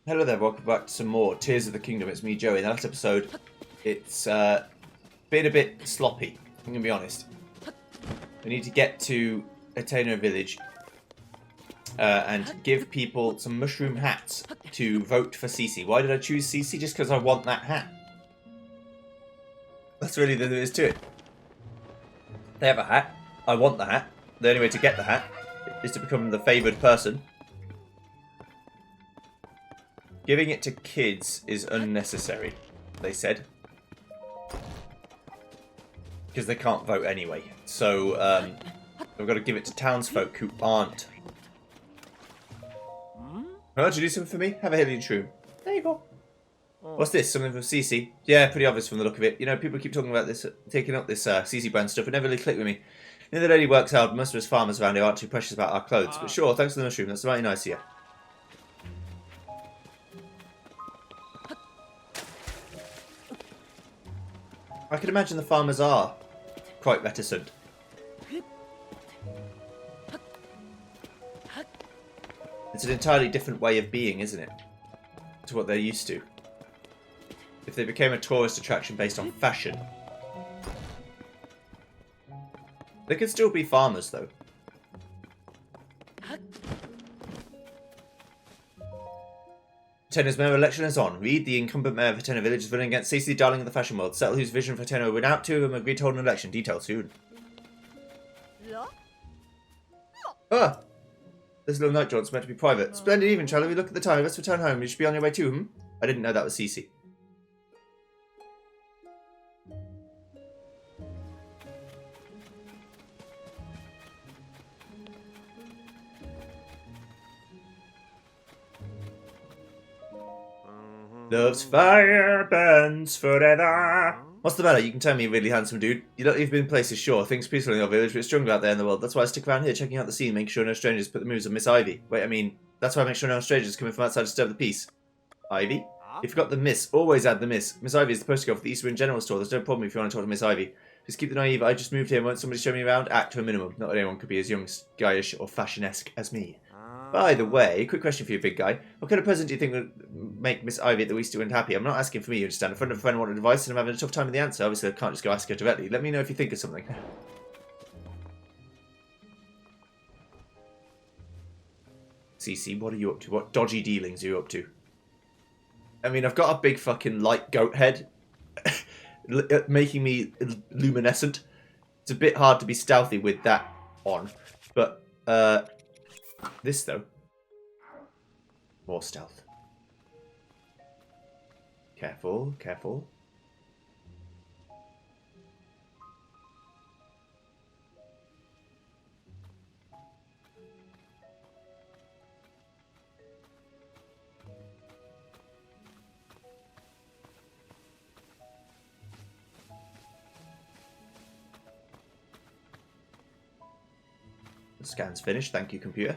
Hello there, welcome back to some more Tears of the Kingdom. It's me, Joey. In the last episode, it's been a bit sloppy, I'm going to be honest. We need to get to Hateno Village and give people some mushroom hats to vote for Cece. Why did I choose Cece? Just because I want that hat. That's really all there is to it. They have a hat. I want the hat. The only way to get the hat is to become the favoured person. Giving it to kids is unnecessary, they said. Because they can't vote anyway. So, we've got to give it to townsfolk who aren't. Oh, did you do something for me? Have a Hylian shroom. There you go. What's this? Something from Cece? Yeah, pretty obvious from the look of it. You know, people keep talking about this, taking up this Cece brand stuff. It never really clicked with me. Neither lady works out. Most of us farmers around here aren't too precious about our clothes. But sure, thanks for the mushroom. That's mighty nice of you. I can imagine the farmers are quite reticent. It's an entirely different way of being, isn't it? To what they're used to. If they became a tourist attraction based on fashion. They could still be farmers, though. Hateno's mayoral election is on. Reed, the incumbent mayor of Hateno Village, is running against Cece, darling of the fashion world. Settle whose vision for Hateno went out to and agreed to hold an election. Details soon. Ah! This little night jaunt's meant to be private. Splendid evening, shall we look at the time? Let's return home. You should be on your way too, I didn't know that was Cece. Love's fire burns forever. What's the matter? You can tell me, really handsome dude. You don't leave me in places, sure. Things peaceful in your village, but it's jungle out there in the world. That's why I stick around here, checking out the scene, making sure no strangers put the moves on Miss Ivy. Wait, I mean, that's why I make sure no strangers coming from outside to disturb the peace. Ivy? You forgot the Miss. Always add the Miss. Miss Ivy is the poster girl for the Eastern General Store. There's no problem if you want to talk to Miss Ivy. Just keep the naive. I just moved here. Won't somebody show me around? Act to a minimum. Not that anyone could be as young, guyish, or fashion-esque as me. By the way, quick question for you, big guy. What kind of present do you think would make Miss Ivy at the East End happy? I'm not asking for me, you understand. A friend of a friend wanted advice and I'm having a tough time with the answer. Obviously, I can't just go ask her directly. Let me know if you think of something. Cece, what are you up to? What dodgy dealings are you up to? I mean, I've got a big fucking light goat head. Making me luminescent. It's a bit hard to be stealthy with that on. But, this, though. More stealth. Careful, careful. The scan's finished, thank you, computer.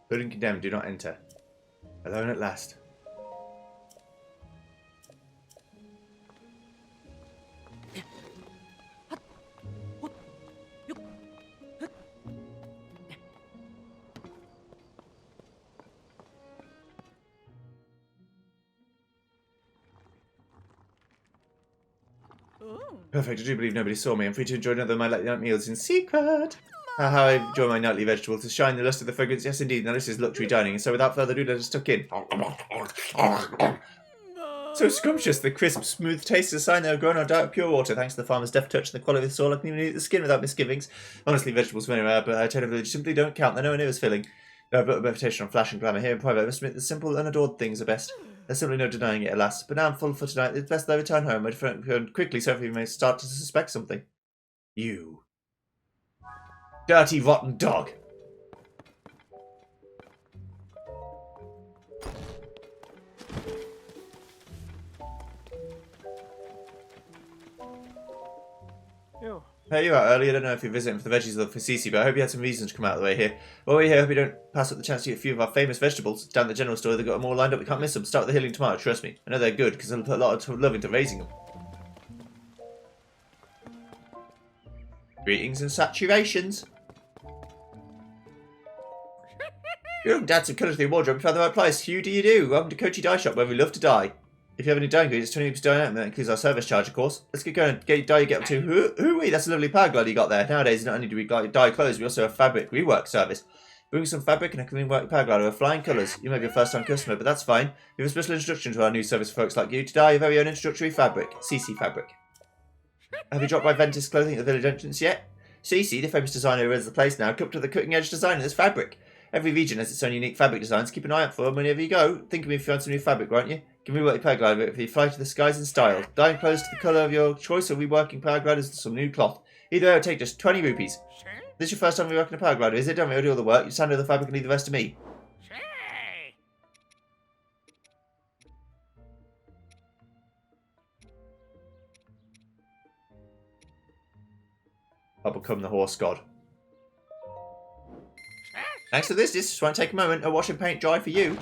Building condemned, do not enter. Alone at last. Perfect, I do believe nobody saw me. I'm free to enjoy another of my late night meals in secret. How I enjoy my nightly vegetables to shine the lust of the fragrance. Yes, indeed. Now this is luxury dining. And so without further ado, let us tuck in. So scrumptious, the crisp, smooth taste is a sign they are grown on diet pure water. Thanks to the farmer's deft touch and the quality of the soil, I can even eat the skin without misgivings. Honestly, vegetables very rare, but Hateno Village simply don't count. They're nowhere near as filling. I've got a reputation on flash and glamour here in private. I must admit the simple, unadored things are best. There's simply no denying it, alas. But now I'm full for tonight. It's best that I return home. I return quickly, so if you may start to suspect something. You. Dirty, rotten dog. Hey, you out early. I don't know if you're visiting for the veggies or for Cece, but I hope you had some reasons to come out of the way here. While we're here, I hope you don't pass up the chance to get a few of our famous vegetables. Down the general store, they've got them all lined up. We can't miss them. Start with the healing tomato, trust me. I know they're good because they'll put a lot of love into raising them. Greetings and saturations. You're looking to add some colour to your wardrobe. You found the right place. Who do you do? Welcome to Kochi Dye Shop, where we love to dye. If you have any dye ingredients, 20% dye out, that includes our service charge, of course. Let's get going. Get your dye you get up to. Hooey, that's a lovely paraglide you got there. Nowadays, not only do we dye clothes, we also have fabric rework service. Bring some fabric and I can rework your paraglider with flying colours. You may be a first-time customer, but that's fine. We have a special introduction to our new service for folks like you to dye your very own introductory fabric, CC Fabric. Have you dropped by Ventus Clothing at the village entrance yet? CC, the famous designer who runs the place now, come up to the cutting-edge design of this fabric. Every region has its own unique fabric designs. Keep an eye out for them whenever you go. Think of me if you found some new fabric, won't you? Can rework your paraglider if you fly to the skies in style. Dyeing clothes to the colour of your choice or reworking paragliders with some new cloth. Either way, it'll take just 20 rupees. This is your first time reworking a paraglider, is it? Don't worry, I'll do all the work. You stand over the fabric and leave the rest to me. I'll become the horse god. Thanks for this. This just won't take a moment. I'll wash and paint dry for you.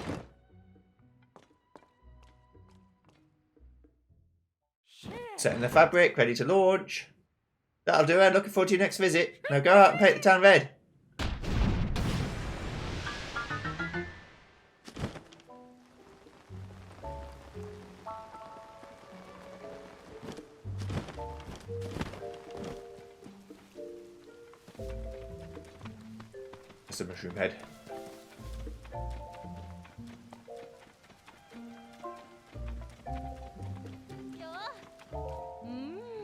Setting the fabric, ready to launch. That'll do it. Looking forward to your next visit. Now go out and paint the town red. That's a mushroom head.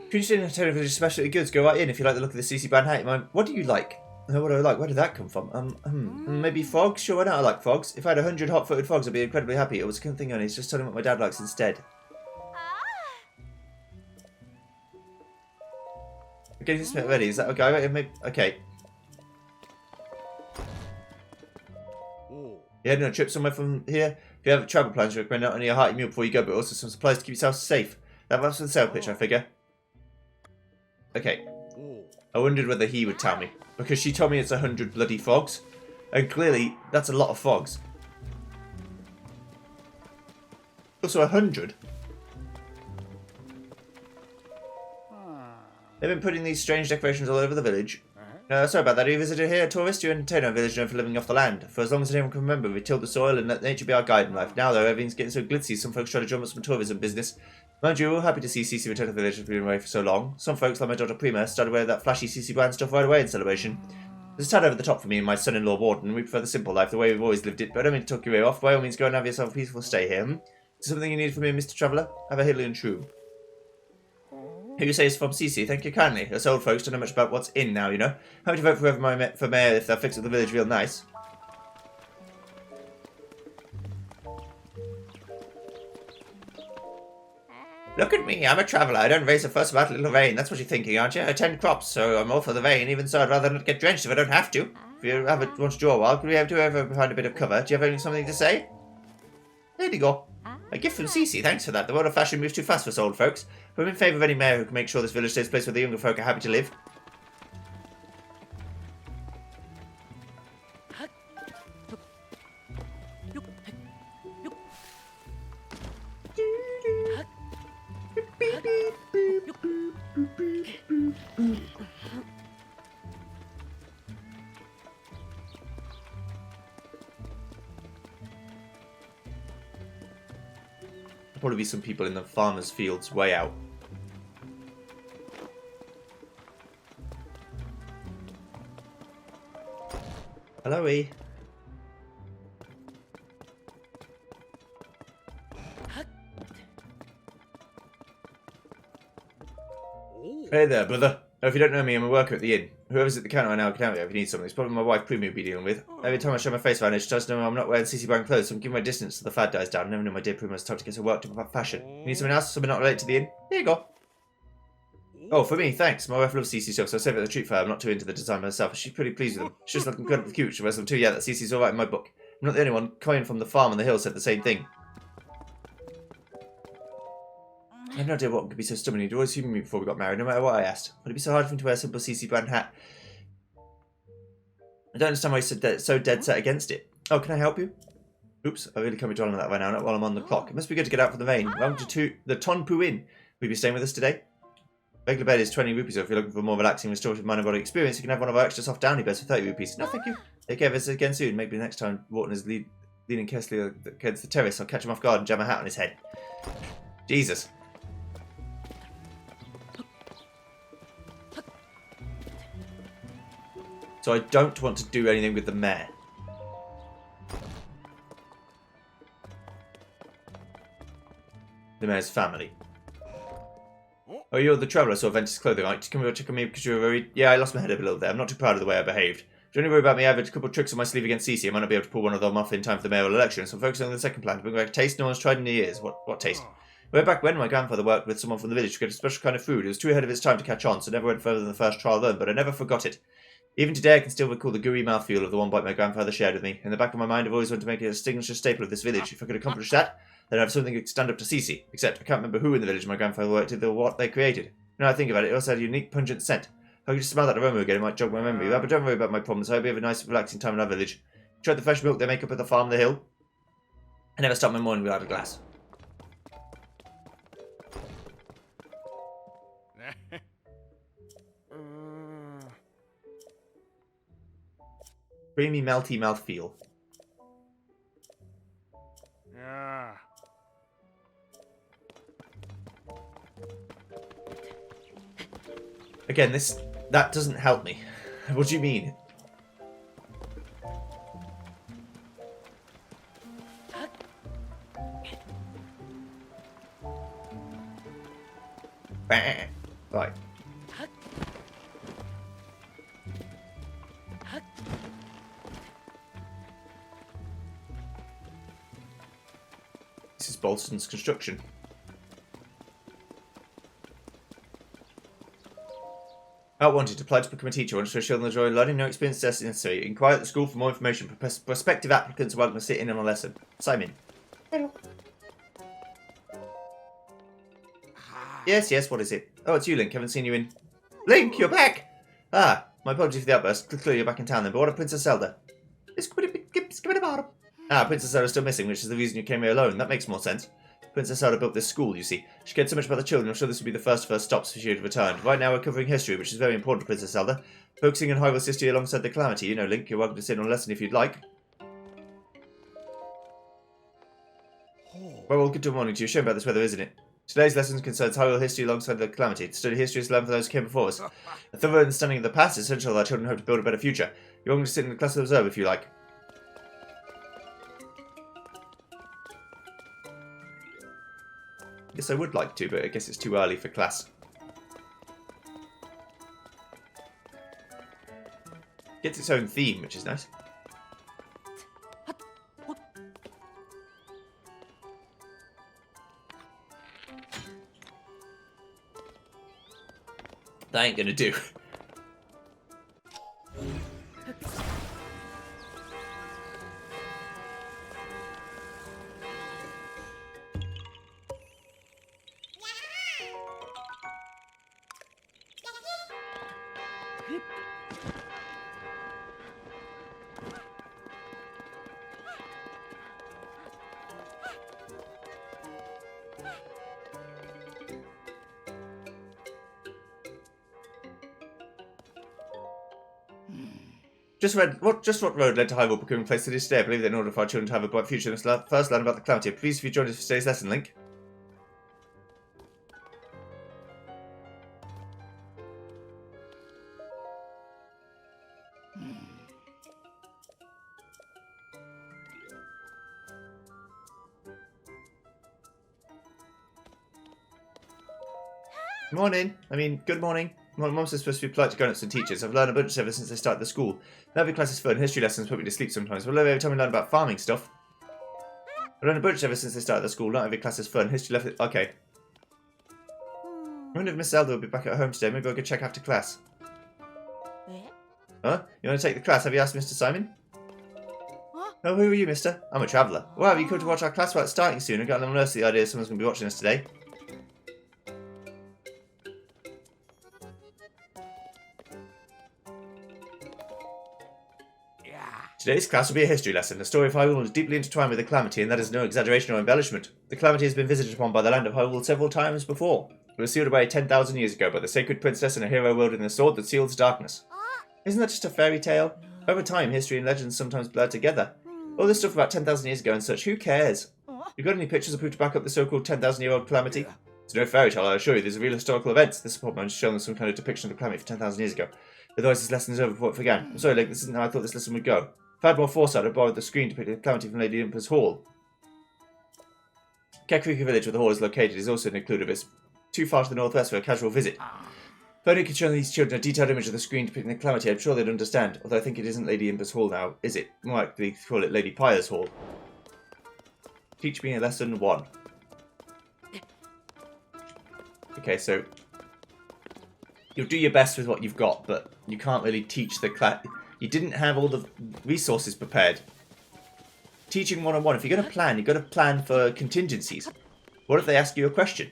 Can you see in Hateno Village specialty goods? Go right in if you like the look of the CC brand hat. What do you like? What do I like? Where did that come from? Maybe frogs? Sure, why not? I like frogs. If I had 100 hot-footed frogs, I'd be incredibly happy. It was a good thing only. It's just telling me what my dad likes instead. Okay, this is ready. Is that okay? Maybe, okay. You heading on a trip somewhere from here? If you have travel plans, you recommend not only a hearty meal before you go, but also some supplies to keep yourself safe. That was for the sale pitch, I figure. Okay. I wondered whether he would tell me. Because she told me it's 100 bloody frogs. And clearly, that's a lot of frogs. Also 100. They've been putting these strange decorations all over the village. Sorry about that. Are you visited here, tourist? You're in Hateno Village known for living off the land. For as long as anyone can remember, we tilled the soil and let nature be our guide in life. Now, though, everything's getting so glitzy, some folks try to drum up some tourism business. Mind you, we're happy to see CC return to the village has been away for so long. Some folks, like my daughter Prima, started wearing that flashy CC brand stuff right away in celebration. It's a tad over the top for me and my son-in-law Warden. We prefer the simple life, the way we've always lived it, but I don't mean to talk your ear off. By all means, go and have yourself a peaceful stay here. Is there something you need from me, Mr. Traveller? Have a Hylian shroom. Who you say is from CC, thank you kindly. Us old folks don't know much about what's in now, you know. Happy to vote for whoever for mayor if they'll fix up the village real nice. Look at me, I'm a traveller. I don't raise a fuss about little rain. That's what you're thinking, aren't you? I tend crops, so I'm all for the rain. Even so, I'd rather not get drenched if I don't have to. If you want to draw a while, could we have to ever find a bit of cover? Do you have something to say? There you go. A gift from Cece, thanks for that. The world of fashion moves too fast for us old folks. But I'm in favour of any mayor who can make sure this village stays a place where the younger folk are happy to live. There'll probably be some people in the farmers' fields way out. Hello-y. Hey there, brother. Oh, if you don't know me, I'm a worker at the inn. Whoever's at the counter right now can help you if you need something. It's probably my wife Prima will be dealing with. Every time I show my face around her, she tries to know I'm not wearing CC brand clothes, so I'm giving my distance till the fad dies down. I never know my dear Prima has time to get so worked up about fashion. You need something else? Something not related to the inn? Here you go. Oh, for me, thanks. My wife loves CC stuff, so I save it as a treat for her. I'm not too into the design myself. She's pretty pleased with them. She's looking incredibly cute. She wears them too. Yeah, that CC's alright in my book. I'm not the only one. Colin from the farm on the hill said the same thing. I had no idea what could be so stubborn. He'd always humored me before we got married, no matter what I asked. Would it be so hard for him to wear a simple CC brand hat? I don't understand why he's so dead set against it. Oh, can I help you? Oops, I really can't be dwelling on that right now, not while I'm on the clock. It must be good to get out from the vein. Welcome to the Tonpu Inn. Will you be staying with us today? Regular bed is 20 rupees, so if you're looking for a more relaxing, restorative mind and body experience, you can have one of our extra soft downy beds for 30 rupees. No, thank you. Take care of us again soon. Maybe next time Wharton is leaning carelessly against the terrace, I'll catch him off guard and jam a hat on his head. Jesus. So I don't want to do anything with the mayor. The mayor's family. Oh, you're the traveller, so Ventus clothing, right? Just come over check on me because you're very... Yeah, I lost my head a little there. I'm not too proud of the way I behaved. Don't you worry about me, I have a couple of tricks on my sleeve against CC. I might not be able to pull one of them off in time for the mayoral election, so I'm focusing on the second plan to bring back a taste no one's tried in years. What taste? Way back when, my grandfather worked with someone from the village to get a special kind of food. It was too ahead of its time to catch on, so never went further than the first trial learned, but I never forgot it. Even today, I can still recall the gooey mouthfeel of the one bite my grandfather shared with me. In the back of my mind, I've always wanted to make it a signature staple of this village. If I could accomplish that, then I'd have something to stand up to CC. Except, I can't remember who in the village my grandfather worked with or what they created. Now I think about it, it also had a unique pungent scent. If I could just smell that aroma again, it might jog my memory. But don't worry about my problems. I hope you have a nice, relaxing time in our village. Tried the fresh milk they make up at the farm on the hill. I never start my morning without a glass. Creamy, melty mouthfeel. Yeah. Again, that doesn't help me. What do you mean? Right. This is Bolston's construction. Wanted to apply to become a teacher. Want to show children the joy of learning. No experience necessary. Inquire at the school for more information. Prospective applicants are welcome to sit in on a lesson. Simon. Hello. Yes, what is it? Oh, it's you, Link. Haven't seen you in... Link, you're back! Ah, my apologies for the outburst. Clearly you're back in town then, but what of Princess Zelda? Princess Zelda's still missing, which is the reason you came here alone. That makes more sense. Princess Zelda built this school, you see. She cared so much about the children, I'm sure this would be the first of her stops if she had returned. Right now we're covering history, which is very important to Princess Zelda. Focusing on Hyrule's history alongside the Calamity. You know, Link, you're welcome to sit on a lesson if you'd like. Well, good morning to you. Shame about this weather, isn't it? Today's lesson concerns Hyrule history alongside the Calamity. To study history is learned from those who came before us. A thorough understanding of the past is essential that our children hope to build a better future. You're welcome to sit in the class and observe if you like. I guess I would like to, but I guess it's too early for class. Gets its own theme, which is nice. That ain't gonna do. Just what road led to Hyrule becoming a place that is today? I believe that in order for our children to have a bright future, they must first learn about the Calamity. Please, if you join us for today's lesson, Link. Morning. Good morning. My mum's supposed to be polite to grown-ups and teachers. I've learned a bunch ever since I started the school. Every class is fun. History lessons put me to sleep sometimes. But every time we learn about farming stuff. I've learned a bunch ever since I started the school. Not every class is fun. History left... Okay. I wonder if Miss Zelda will be back at home today. Maybe I'll go check after class. Huh? You want to take the class? Have you asked Mr. Simon? Oh, who are you, mister? I'm a traveller. Wow, have you come to watch our class while it's starting soon? I got a little nurse the idea someone's going to be watching us today. Today's class will be a history lesson. The story of Hyrule is deeply intertwined with the Calamity, and that is no exaggeration or embellishment. The Calamity has been visited upon by the land of Hyrule several times before. It was sealed away 10,000 years ago by the sacred princess and a hero wielding the sword that seals darkness. Isn't that just a fairy tale? Over time, history and legends sometimes blur together. All this stuff about 10,000 years ago and such, who cares? You got any pictures or proof to back up the so-called 10,000-year-old Calamity? It's no fairy tale, I assure you. These are real historical events. This report has shown them some kind of depiction of the Calamity for 10,000 years ago. Otherwise, this lesson is over before it began. I'm sorry, Link, this isn't how I thought this lesson would go. If I had more foresight, I'd borrowed the screen depicting the Calamity from Lady Imper's Hall. Kakariko Village, where the hall is located, is also included, but it's too far to the northwest for a casual visit. If only I could show these children a detailed image of the screen depicting the Calamity, I'm sure they'd understand. Although I think it isn't Lady Imper's Hall now, is it? More likely to call it Lady Pyre's Hall. Teach me a lesson 1. Okay, so you'll do your best with what you've got, but you can't really teach the you didn't have all the resources prepared. Teaching 101, if you're going to plan, you've got to plan for contingencies. What if they ask you a question?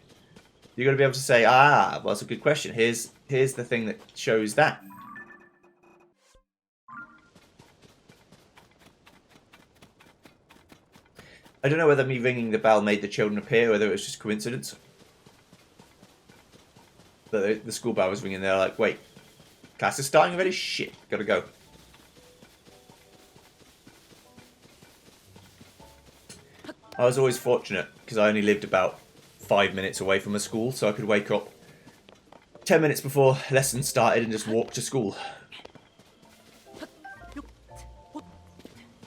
You're going to be able to say, well, that's a good question. Here's the thing that shows that. I don't know whether me ringing the bell made the children appear, or whether it was just coincidence. But the school bell was ringing, they're like, wait, class is starting already? Shit, gotta go. I was always fortunate, because I only lived about 5 minutes away from a school, so I could wake up 10 minutes before lessons started and just walk to school.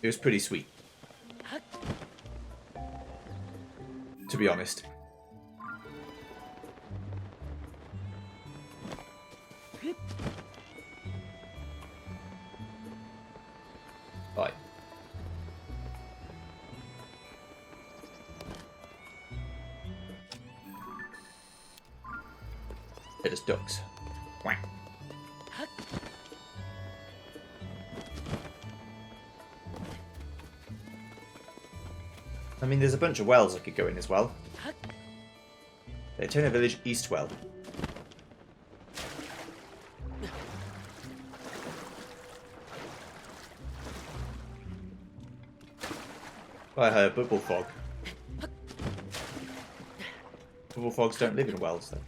It was pretty sweet, to be honest. Right. They're just ducks. Quack. I mean, there's a bunch of wells I could go in as well. The Hateno Village East Well. I heard bubble fog. Bubble fogs don't live in wells, though.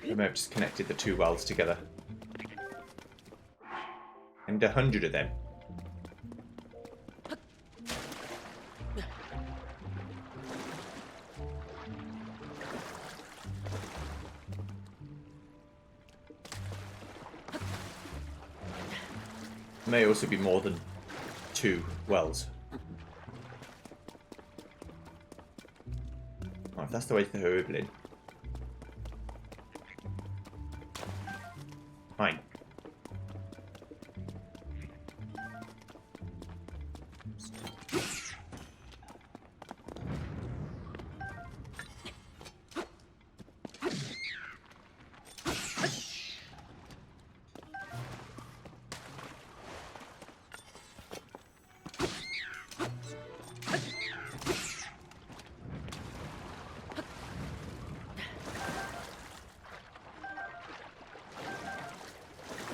I may have just connected the two wells together. And 100 of them. May also be more than 2 wells. Oh, if that's the way to the Hurblin. Fine.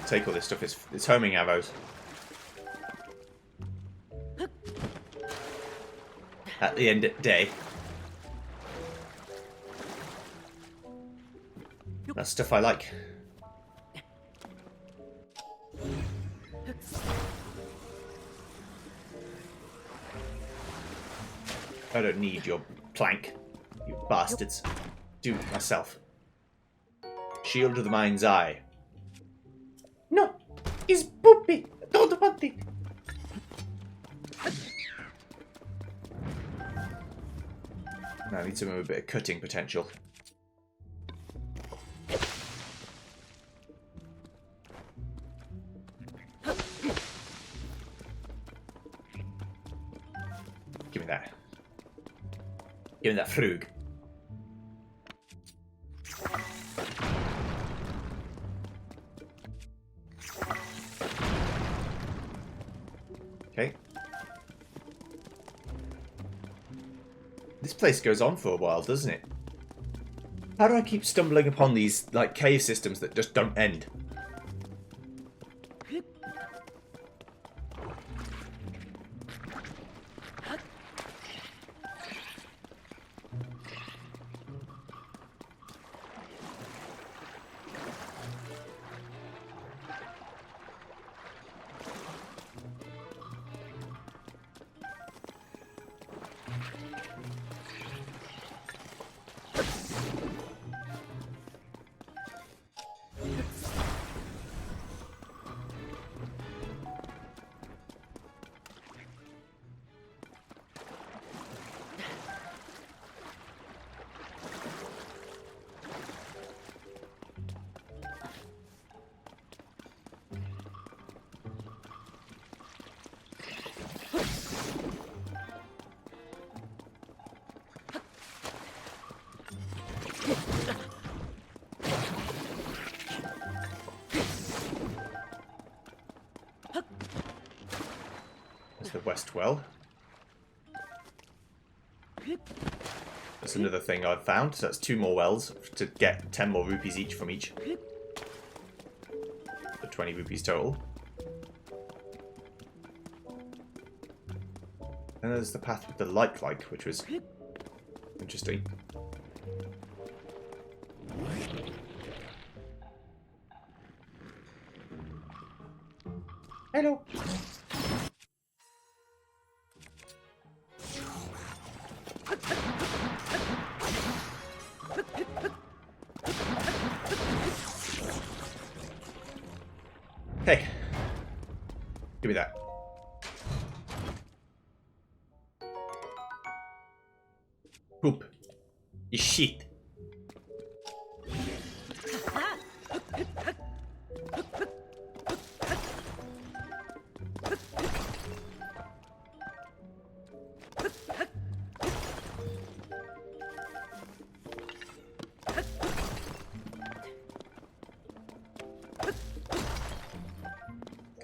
Take all this stuff, it's homing arrows. At the end of the day. That's stuff I like. I don't need your plank, you Bastards. Do it myself. Shield of the mind's eye. No, it's poopy. Don't want it. Now I need some with a bit of cutting potential. Give me that. Give me that frug. Okay. This place goes on for a while, doesn't it? How do I keep stumbling upon these, like, cave systems that just don't end? The west well. That's another thing I've found. So that's 2 more wells to get 10 more rupees each from each. So 20 rupees total. And there's the path with the like, which was interesting. Hello. Hey, give me that. Poop. You shit.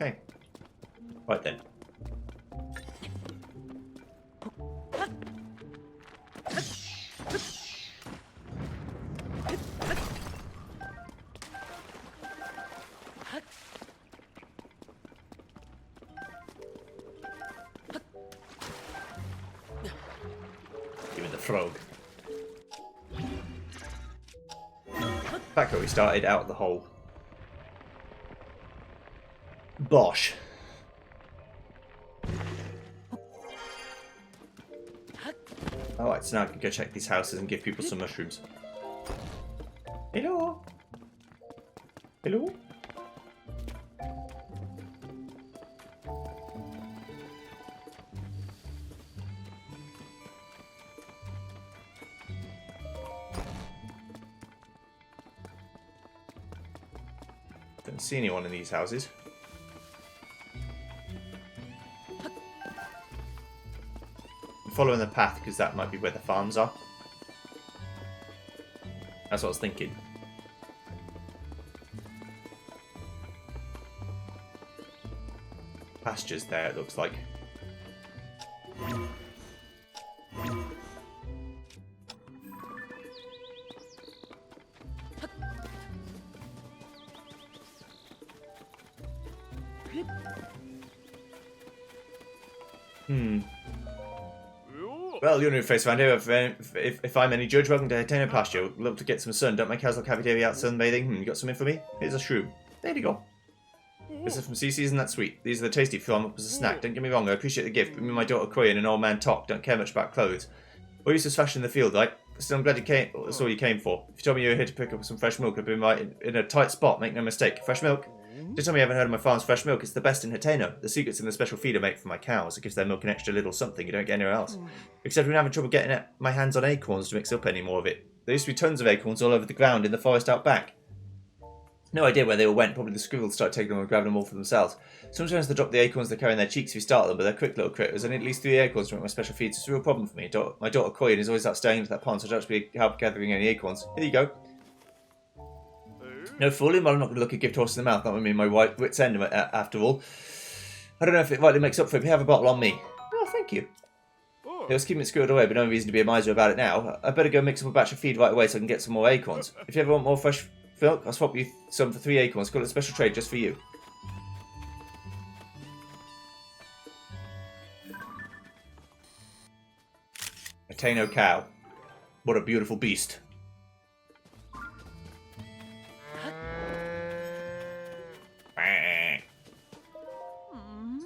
Okay. Right then. Give me the frog. Back where we started, out the hole. Bosh. Alright, so now I can go check these houses and give people some mushrooms. Hello? Hello? Don't see anyone in these houses. Following the path because that might be where the farms are. That's what I was thinking. Pastures there, it looks like. Well, you're new face around here. If I'm any judge, welcome to Hateno pasture. Love to get some sun. Don't make cows look happy to be out sunbathing. You got something for me? Here's a shroom. There you go. This is from CC, isn't that sweet? These are the tasty. Fill them up as a snack. Don't get me wrong, I appreciate the gift, but me and my daughter Coy and an old man talk. Don't care much about clothes. What use is fashion in the field, right? So I'm glad you came. That's all you came for. If you told me you were here to pick up some fresh milk, I'd been right in a tight spot. Make no mistake. Fresh milk. Just tell me you haven't heard of my farm's fresh milk. It's the best in Hateno. The secret's in the special feed I make for my cows. It gives their milk an extra little something you don't get anywhere else. Except we're having trouble getting my hands on acorns to mix up any more of it. There used to be tons of acorns all over the ground in the forest out back. No idea where they all went. Probably the squirrels started taking them and grabbing them all for themselves. Sometimes they drop the acorns they carry in their cheeks if you startle them, but they're quick little critters. I need at least 3 acorns to make my special feeds. It's a real problem for me. My daughter Coyen is always out staring into that pond, so I don't have to be help gathering any acorns. Here you go. No fooling, well, I'm not going to look a gift horse in the mouth. That would mean my wit's end after all. I don't know if it rightly makes up for it, but you have a bottle on me. Oh, thank you. It was keeping it squirreled away, but no reason to be a miser about it now. I better go mix up a batch of feed right away so I can get some more acorns. If you ever want more fresh milk, I'll swap you some for 3 acorns. Call it a special trade just for you. Hateno cow. What a beautiful beast.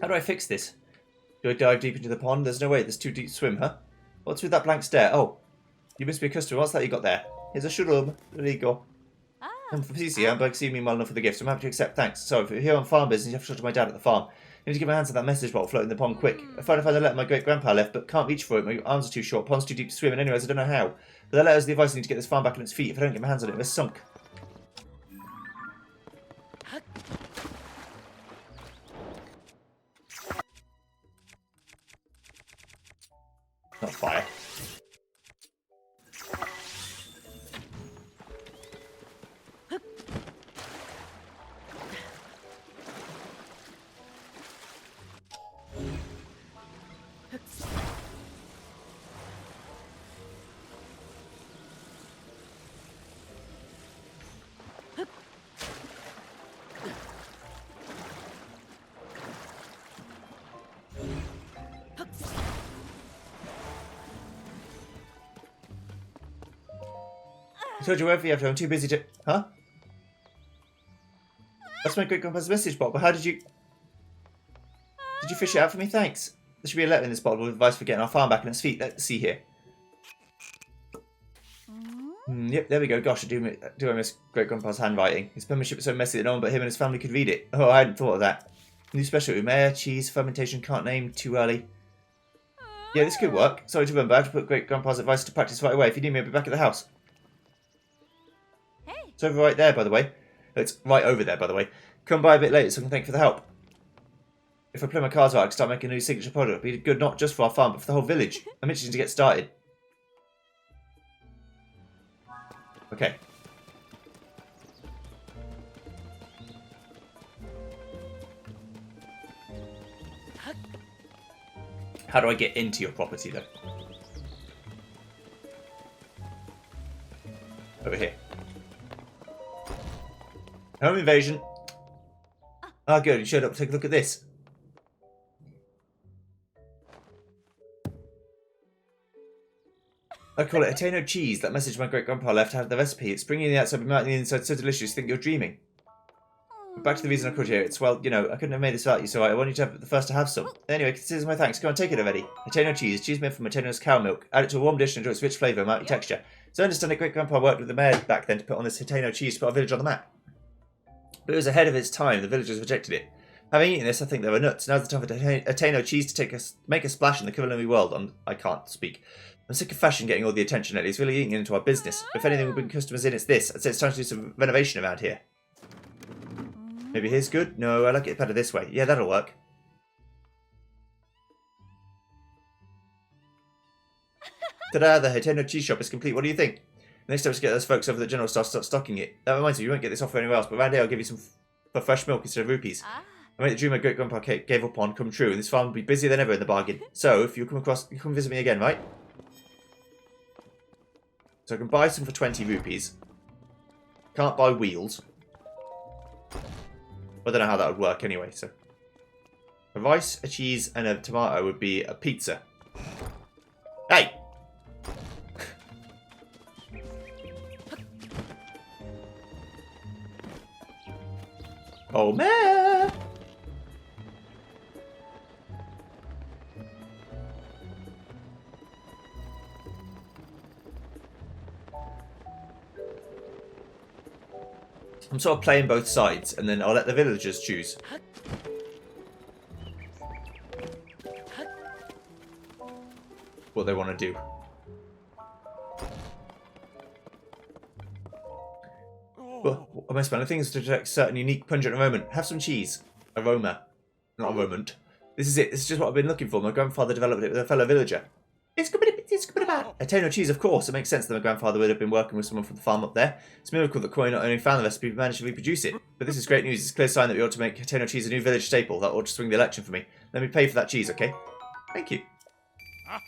How do I fix this? Do I dive deep into the pond? There's no way. There's too deep to swim, huh? What's with that blank stare? Oh, you must be a customer. What's that you got there? Here's a shurub. There you go. I'm from CC. I'm back seeing me well enough for the gift. So I'm happy to accept thanks. So if you're here on farm business, you have to talk to my dad at the farm. I need to get my hands on that message bottle floating in the pond quick. I tried to find the letter my great-grandpa left, but can't reach for it. My arms are too short. Pond's too deep to swim, and anyways, I don't know how. But the letter's the advice I need to get this farm back on its feet. If I don't get my hands on it, we're sunk. Not fire. I told you wherever you have to. I'm too busy to... Huh? That's my great-grandpa's message bottle, but how did you... Did you fish it out for me? Thanks. There should be a letter in this bottle with advice for getting our farm back on its feet. Let's see here. Yep, there we go. Gosh, I miss great-grandpa's handwriting. His penmanship is so messy that no one but him and his family could read it. Oh, I hadn't thought of that. New specialty. Mayor, cheese, fermentation, can't name, too early. Yeah, this could work. Sorry to remember, I have to put great-grandpa's advice to practice right away. If you need me, I'll be back at the house. It's over right there, by the way. It's right over there, by the way. Come by a bit later so I can thank you for the help. If I play my cards right, I can start making a new signature product. It'd be good not just for our farm, but for the whole village. I'm itching to get started. Okay. How do I get into your property, though? Over here. Home invasion. Ah, good. You showed up. Take a look at this. I call it Hateno cheese. That message my great-grandpa left had the recipe. It's springy on the outside, but melting on the inside. So delicious. You think you're dreaming. But back to the reason I called you here. It's, well, you know, I couldn't have made this without you, so I want you to have the first to have some. Anyway, consider my thanks. Go on, take it already. Hateno cheese. Cheese made from Hateno's cow milk. Add it to a warm dish and enjoy its rich flavour and mighty texture. So I understand that great-grandpa worked with the mayor back then to put on this Hateno cheese to put our village on the map. But it was ahead of its time. The villagers rejected it. Having eaten this, I think they were nuts. Now's the time for Hateno cheese to make a splash in the culinary world. I can't speak. I'm sick of fashion getting all the attention lately. It's really eating into our business. If anything will bring customers in, it's this. I'd say it's time to do some renovation around here. Maybe here's good? No, I like it better this way. Yeah, that'll work. Ta-da! The Hateno cheese shop is complete. What do you think? Next step is to get those folks over at the general store to start stocking it. That reminds me, you won't get this offer anywhere else, but around here I'll give you some for fresh milk instead of rupees. I made the dream my great-grandpa gave up on come true, and this farm will be busier than ever in the bargain. So, if you come visit me again, right? So I can buy some for 20 rupees. Can't buy wheels. I don't know how that would work anyway, so. A rice, a cheese, and a tomato would be a pizza. Hey! Oh man! I'm sort of playing both sides, and then I'll let the villagers choose. What they want to do. Well, what am I smelling? Things to detect certain unique pungent aroma. Have some cheese. Aroma. Not aroma. This is it. This is just what I've been looking for. My grandfather developed it with a fellow villager. It's bad. Hateno cheese, of course. It makes sense that my grandfather would have been working with someone from the farm up there. It's a miracle that Koi not only found the recipe, but managed to reproduce it. But this is great news. It's a clear sign that we ought to make Hateno cheese a new village staple. That ought to swing the election for me. Let me pay for that cheese, okay? Thank you.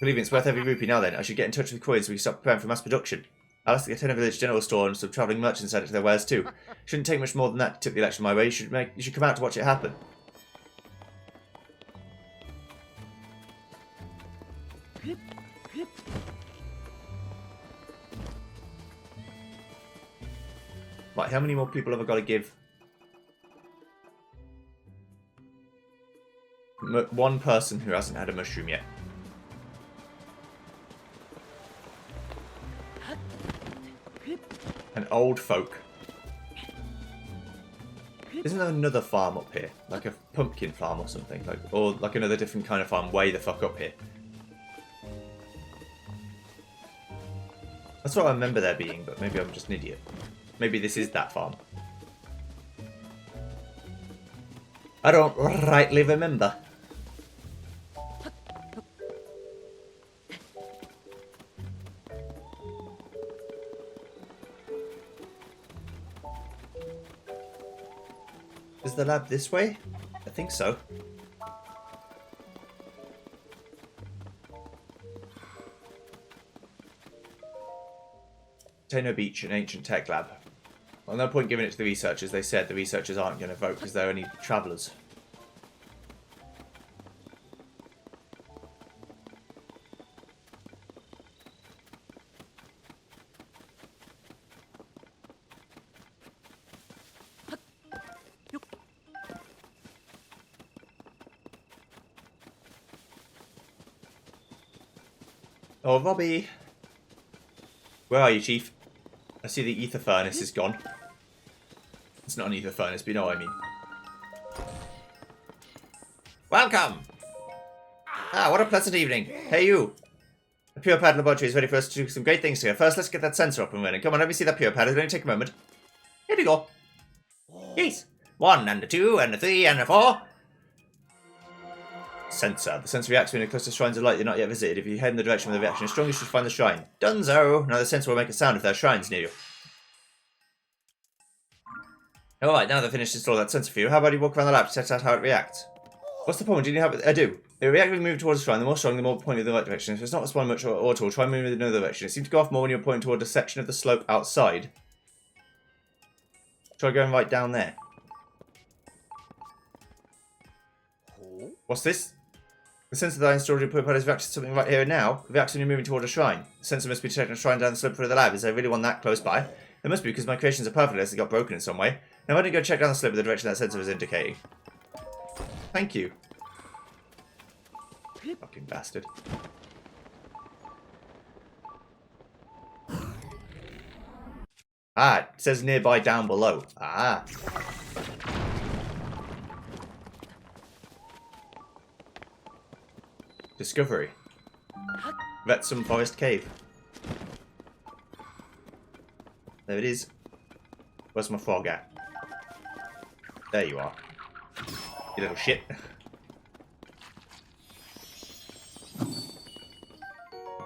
Believe me, it's worth every rupee now then. I should get in touch with Koi so we can start preparing for mass production. I'll ask the Hateno Village General Store and some travelling merchants add it to their wares too. Shouldn't take much more than that to tip the election my way. You should come out to watch it happen. Right, how many more people have I got to give? One person who hasn't had a mushroom yet. An old folk. Isn't there another farm up here? Like a pumpkin farm or something? Or like another different kind of farm way the fuck up here? That's what I remember there being, but maybe I'm just an idiot. Maybe this is that farm. I don't rightly remember. Is the lab this way? I think so. Hateno Beach, an ancient tech lab. Well, no point giving it to the researchers. They said the researchers aren't going to vote because they're only travellers. Oh, Robbie! Where are you, Chief? I see the ether furnace is gone. It's not an ether furnace, but you know what I mean. Welcome! Ah, what a pleasant evening. Hey, you! The Pure Pad laboratory is ready for us to do some great things here. First, let's get that sensor up and running. Come on, let me see that Pure Pad. It'll only take a moment. Here we go. Yes. 1, and a 2, and a 3, and a 4. Sensor. The sensor reacts when it clusters shrines of light you're not yet visited. If you head in the direction where the reaction is strongest, you should find the shrine. Dunzo! Now the sensor will make a sound if there are shrines near you. Alright, now that I've finished installing that sensor for you, how about you walk around the lab to test out how it reacts? What's the problem? Do you need help? I do. It reacts when you move towards the shrine. The more strong, the more pointed in the right direction. If it's not responding much or at all, try moving in another direction. It seems to go off more when you're pointing toward a section of the slope outside. Try going right down there. What's this? The sensor that I installed in your Pad is reacting to something right here and now. It reacts when you're moving toward a shrine. The sensor must be detecting a shrine down the slope of the lab. Is there really one that close by? There must be, because my creations are perfect unless they got broken in some way. Now why don't you go check down the slope of the direction that sensor is indicating? Thank you. Fucking bastard. Ah, it says nearby down below. Ah. Discovery. Wrexham Forest Cave. There it is. Where's my frog at? There you are. You little shit.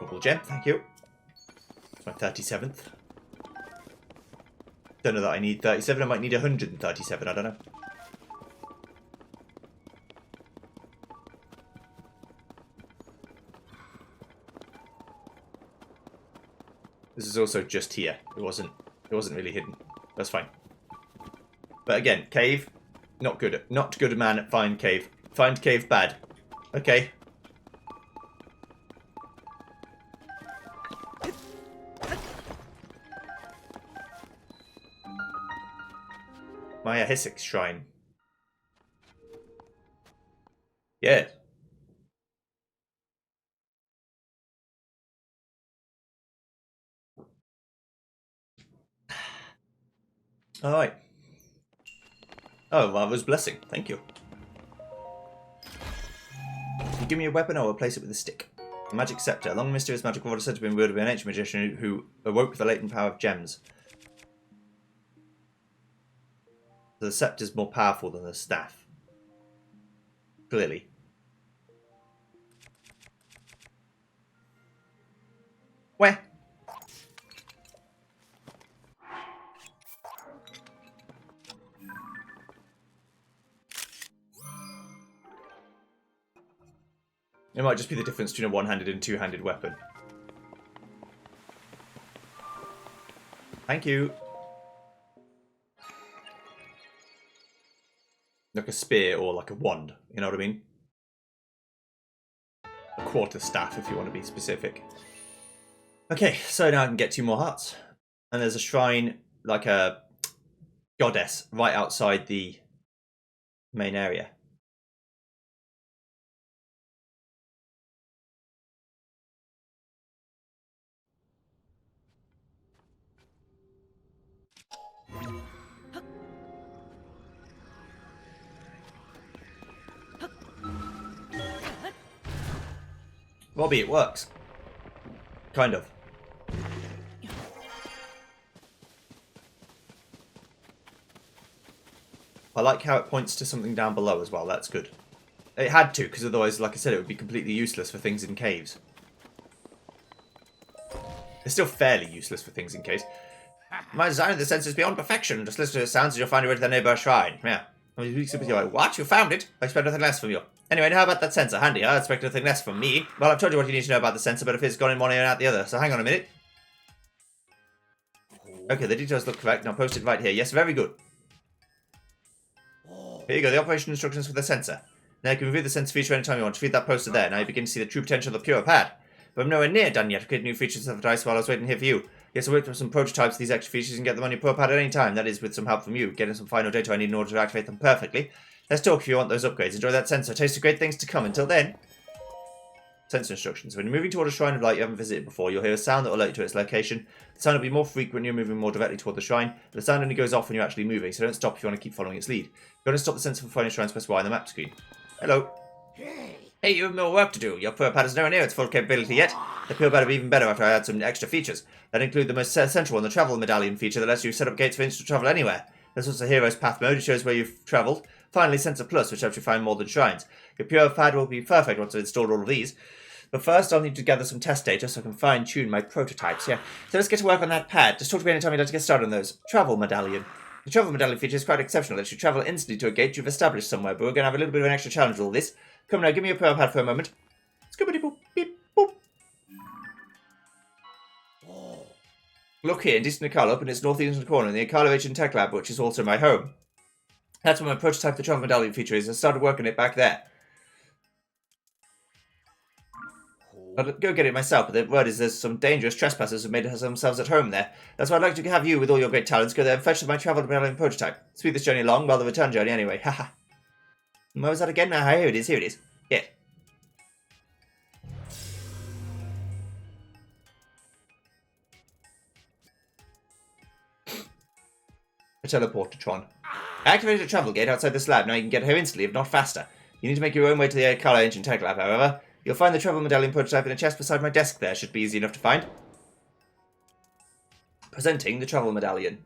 Bubble gem, thank you. It's my 37th. Don't know that I need 37, I might need 137, I don't know. This is also just here. It wasn't really hidden. That's fine. But again, cave, not good. Not good man at find cave. Find cave bad. Okay. Maya Hissik's shrine. Yeah. Alright. Oh, Marvel's blessing. Thank you. You give me a weapon, I will replace it with a stick. A magic scepter. A long mysterious magical rod is said to be wielded by an ancient magician who awoke the latent power of gems. So the scepter is more powerful than the staff. Clearly. Where? It might just be the difference between a one-handed and two-handed weapon. Thank you. Like a spear or like a wand, you know what I mean? A quarterstaff if you want to be specific. Okay, so now I can get 2 more hearts. And there's a shrine, like a goddess, right outside the main area. Robbie, it works. Kind of. I like how it points to something down below as well, that's good. It had to, because otherwise, like I said, it would be completely useless for things in caves. It's still fairly useless for things in caves. My design of the sense is beyond perfection. Just listen to the sounds and you'll find your way to the neighbour shrine. Yeah. I mean, you're like, what? You found it? I expect nothing less from you. Anyway, how about that sensor? Handy, I expect nothing less from me. Well, I've told you what you need to know about the sensor, but if it's gone in one ear and out the other, so hang on a minute. Okay, the details look correct. Now post it right here. Yes, very good. Here you go, the operation instructions for the sensor. Now you can review the sensor feature anytime you want. To read that poster there. Now you begin to see the true potential of the pure pad. But I'm nowhere near done yet. I've created new features of the device while I was waiting here for you. Yes, I worked on some prototypes of these extra features and get them on your pure pad at any time. That is, with some help from you. Getting some final data I need in order to activate them perfectly. Let's talk if you want those upgrades. Enjoy that sensor. Taste of great things to come. Until then. Sensor instructions. When you're moving toward a shrine of light you haven't visited before, you'll hear a sound that will alert you to its location. The sound will be more frequent when you're moving more directly toward the shrine, but the sound only goes off when you're actually moving, so don't stop if you want to keep following its lead. If you want to stop the sensor from finding shrines, press Y on the map screen. Hello. Hey, you have more work to do. Your pure pad is nowhere near its full capability yet. The pure pad will be even better after I add some extra features. That include the most essential one, the travel medallion feature that lets you set up gates for instant travel anywhere. There's also Hero's Path mode, which shows where you've travelled. Finally, Sensor Plus, which helps you find more than shrines. Your pure pad will be perfect once I've installed all of these. But first, I'll need to gather some test data so I can fine-tune my prototypes. Yeah, so let's get to work on that pad. Just talk to me anytime you'd like to get started on those. Travel medallion. The travel medallion feature is quite exceptional. It lets you travel instantly to a gate you've established somewhere, but we're going to have a little bit of an extra challenge with all this. Come now, give me your pure pad for a moment. Scoopity boop, beep, boop. Look here, in Distant Akala, up in its northeastern corner, in the Akala Ancient Tech Lab, which is also my home. That's where my prototype the travel medallion feature is. I started working it back there. I'll go get it myself, but the word is there's some dangerous trespassers who made themselves at home there. That's why I'd like to have you, with all your great talents, go there and fetch my travel medallion prototype. Speed this journey along, well, the return journey anyway. Haha. Where was that again? Ah, here it is, here it is. Yeah. A teleportatron. I activated a travel gate outside this lab. Now you can get here instantly, if not faster. You need to make your own way to the Akala Ancient Tech Lab, however. You'll find the travel medallion prototype in a chest beside my desk there. Should be easy enough to find. Presenting the travel medallion.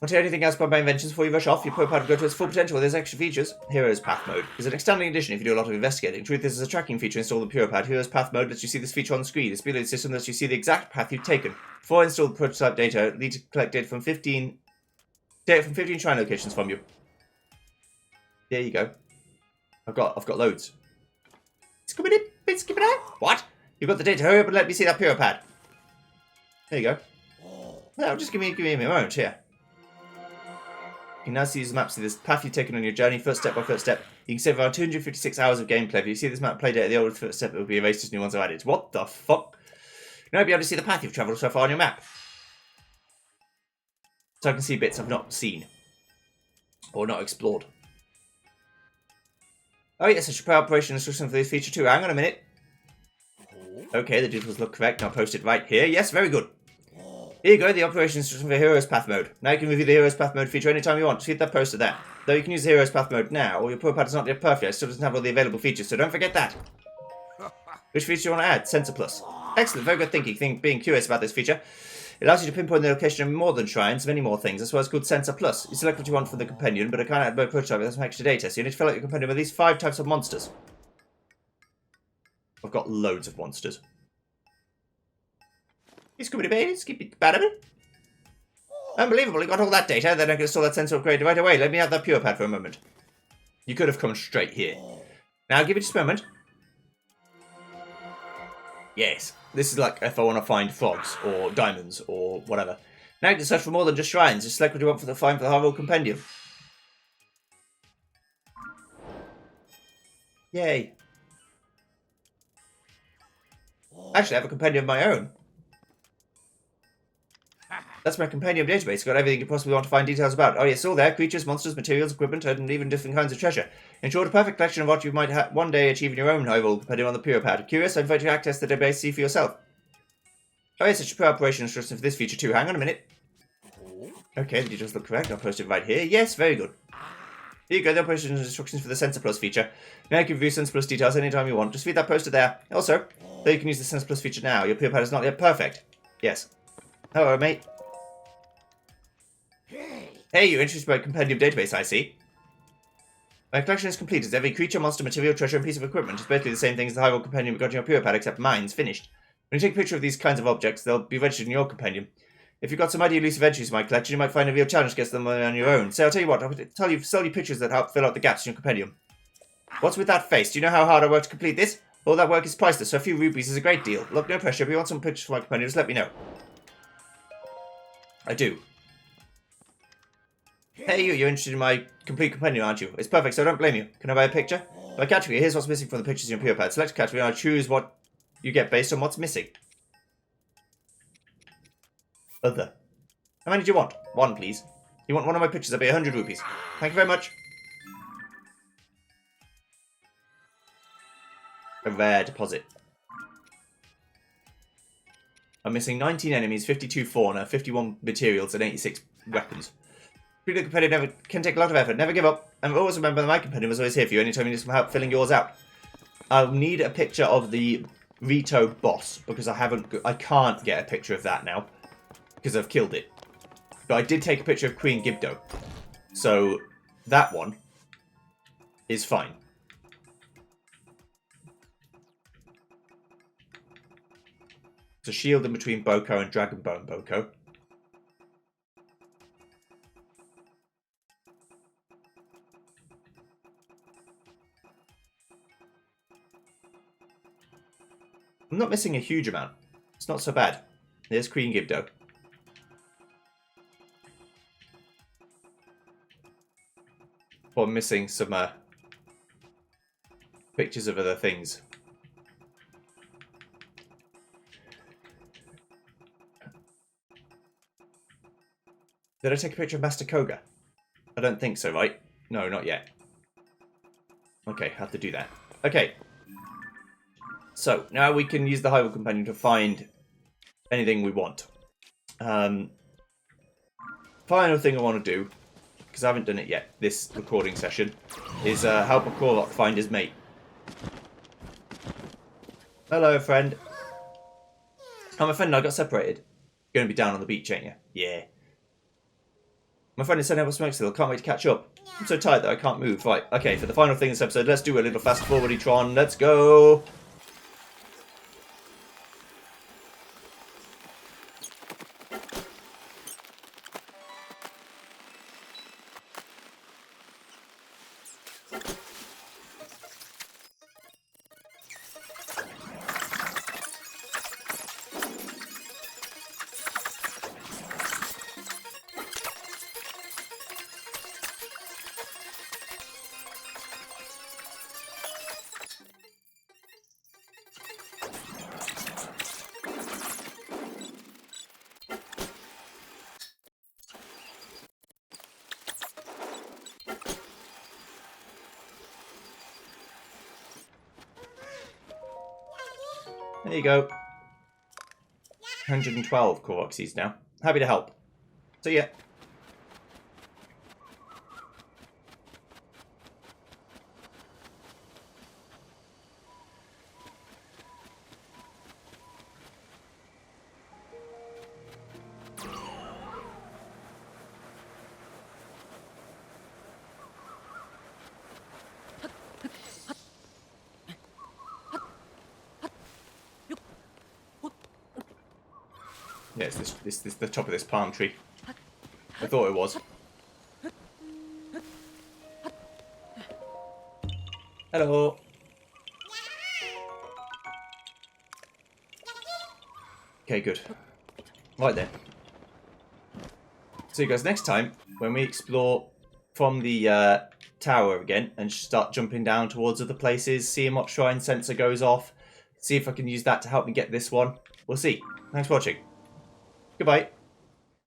Want to hear anything else about my inventions before you rush off? Your pure pad will go to its full potential with its extra features. Hero's Path mode is an outstanding addition if you do a lot of investigating. Truth is, as a tracking feature installed in the pure pad. Hero's Path mode lets you see this feature on the screen. The speed system lets you see the exact path you've taken. Before I install the prototype data, need to collect data from 15 shrine locations from you. There you go. I've got loads. What? You've got the data. Hurry up and let me see that pure pad. There you go. No, just give me a moment here. You can now see these maps of this path you've taken on your journey, first step by first step. You can save around 256 hours of gameplay. If you see this map play data, the old first step will be erased as new ones are added. What the fuck? Now you'll be able to see the path you've travelled so far on your map. So I can see bits I've not seen. Or not explored. Oh yes, I should prepare operation instruction for this feature too. Hang on a minute. Okay, the details look correct. Now post it right here. Yes, very good. Here you go, the operation instruction for Heroes Path mode. Now you can review the Heroes Path mode feature anytime you want. Just hit that poster there. Though you can use the Heroes Path mode now, or your Pure Pad is not yet perfect, it still doesn't have all the available features, so don't forget that. Which feature do you want to add? Sensor Plus. Excellent, very good thinking, being curious about this feature. It allows you to pinpoint the location of more than shrines, many more things. That's why it's called Sensor Plus. You select what you want for the companion, but I can't add more prototype without some extra data, so you need to fill out your companion with at least 5 types of monsters. I've got loads of monsters. Scooby baby, skippy badaboo. Unbelievable, you got all that data, then I can install that sensor upgrade right away. Let me have that Pure Pad for a moment. You could have come straight here. Now give it just a moment. Yes, this is like if I want to find frogs or diamonds or whatever. Now you can search for more than just shrines. Just select what you want for the find for the Hyrule Compendium. Yay. Actually, I have a compendium of my own. That's my compendium database. It's got everything you possibly want to find details about. Oh yes, all there. Creatures, monsters, materials, equipment, and even different kinds of treasure. In short, a perfect collection of what you might one day achieve in your own Hyrule Compendium on the Pure Pad. Curious? I invite you to access the database, see for yourself. Oh yes, it should put operation instructions for this feature too. Hang on a minute. Okay, the details look correct. I'll post it right here. Yes, very good. Here you go, the operation instructions for the Sensor Plus feature. Now you can view Sensor Plus details anytime you want. Just feed that poster there. Also, though you can use the Sensor Plus feature now, your Pure Pad is not yet perfect. Yes. Hello, mate. Hey, you're interested by compendium database, I see. My collection is complete. It's every creature, monster, material, treasure, and piece of equipment. It's basically the same thing as the Hyrule Compendium we got in your Pure Pad, except mine's finished. When you take a picture of these kinds of objects, they'll be registered in your compendium. If you've got some idea elusive entries in my collection, you might find a real challenge to get them on your own. So I'll tell you what, I'll sell you pictures that help fill out the gaps in your compendium. What's with that face? Do you know how hard I work to complete this? All that work is priceless, so a few rupees is a great deal. Look, no pressure. If you want some pictures for my compendium, just let me know. I do. Hey you're interested in my complete compendium, aren't you? It's perfect, so I don't blame you. Can I buy a picture? By category, here's what's missing from the pictures in your Pure Pad. Select a category and I'll choose what you get based on what's missing. Other. How many do you want? 1, please. You want one of my pictures? That'll be 100 rupees. Thank you very much. A rare deposit. I'm missing 19 enemies, 52 fauna, 51 materials, and 86 weapons. Pretty good companion can take a lot of effort. Never give up. And always remember that my companion was always here for you anytime you need some help filling yours out. I'll need a picture of the Rito boss because I can't get a picture of that now because I've killed it. But I did take a picture of Queen Gibdo, so that one is fine. It's a shield in between Boko and Dragonbone Boko. I'm not missing a huge amount. It's not so bad. There's Queen Gibdo. Or I'm missing some pictures of other things. Did I take a picture of Master Koga? I don't think so, right? No, not yet. Okay, have to do that. Okay. So, now we can use the Hyrule Companion to find anything we want. Final thing I want to do, because I haven't done it yet, this recording session, is help a Korok find his mate. Hello, friend. Oh, my friend and I got separated. You're going to be down on the beach, ain't you? Yeah. My friend is setting up a smoke still. Can't wait to catch up. I'm so tired that I can't move. Right, okay, for the final thing in this episode, let's do a little fast forward, Tron. Let's go! There you go. 112 Korok seeds now. Happy to help. So yeah. Yeah, it's this the top of this palm tree. I thought it was. Hello. Okay, good. Right then. See you guys next time when we explore from the tower again and start jumping down towards other places, seeing what shrine sensor goes off, see if I can use that to help me get this one. We'll see. Thanks for watching. Goodbye.